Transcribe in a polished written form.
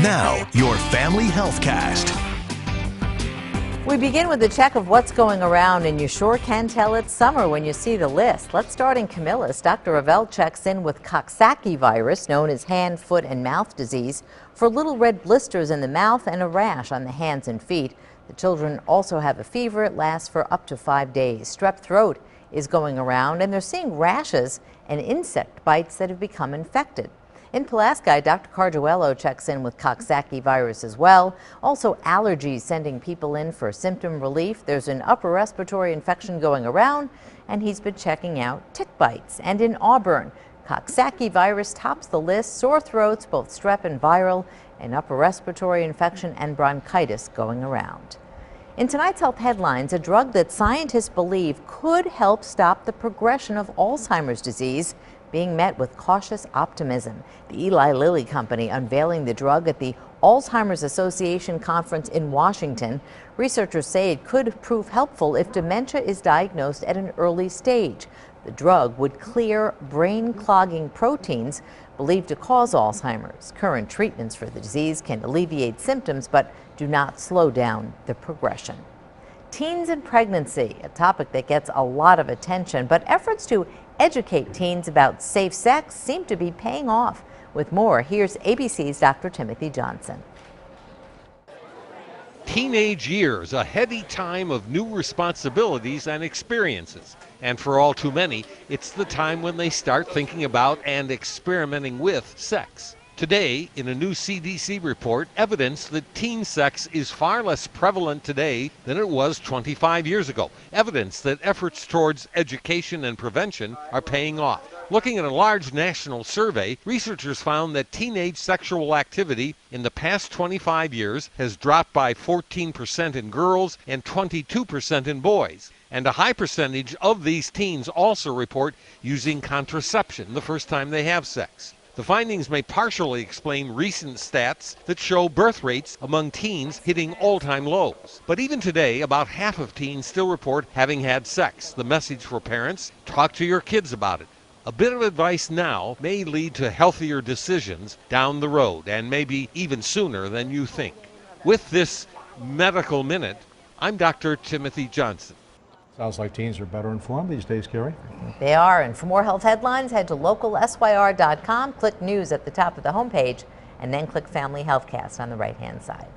Now, your Family Healthcast. We begin with a check of what's going around, and you sure can tell it's summer when you see the list. Let's start in Camillus. Dr. Ravel checks in with Coxsackie virus, known as hand, foot, and mouth disease, for little red blisters in the mouth and a rash on the hands and feet. The children also have a fever. It lasts for up to 5 days. Strep throat is going around, and they're seeing rashes and insect bites that have become infected. In Pulaski, Dr. Carduello checks in with Coxsackie virus as well. Also allergies sending people in for symptom relief. There's an upper respiratory infection going around, and he's been checking out tick bites. And in Auburn, Coxsackie virus tops the list. Sore throats, both strep and viral, and upper respiratory infection and bronchitis going around. In tonight's health headlines, a drug that scientists believe could help stop the progression of Alzheimer's disease being met with cautious optimism. The Eli Lilly company unveiling the drug at the Alzheimer's Association conference in Washington. Researchers say it could prove helpful if dementia is diagnosed at an early stage. The drug would clear brain-clogging proteins believed to cause Alzheimer's. Current treatments for the disease can alleviate symptoms but do not slow down the progression. Teens and pregnancy, a topic that gets a lot of attention, but efforts to educate teens about safe sex seem to be paying off. With more, here's ABC's Dr. Timothy Johnson. Teenage years, a heady time of new responsibilities and experiences. And for all too many, it's the time when they start thinking about and experimenting with sex. Today, in a new CDC report, evidence that teen sex is far less prevalent today than it was 25 years ago. Evidence that efforts towards education and prevention are paying off. Looking at a large national survey, researchers found that teenage sexual activity in the past 25 years has dropped by 14% in girls and 22% in boys. And a high percentage of these teens also report using contraception the first time they have sex. The findings may partially explain recent stats that show birth rates among teens hitting all-time lows. But even today, about half of teens still report having had sex. The message for parents: talk to your kids about it. A bit of advice now may lead to healthier decisions down the road, and maybe even sooner than you think. With this Medical Minute, I'm Dr. Timothy Johnson. Sounds like teens are better informed these days, Carrie. They are, and for more health headlines, head to localsyr.com, click news at the top of the homepage, and then click Family Healthcast on the right-hand side.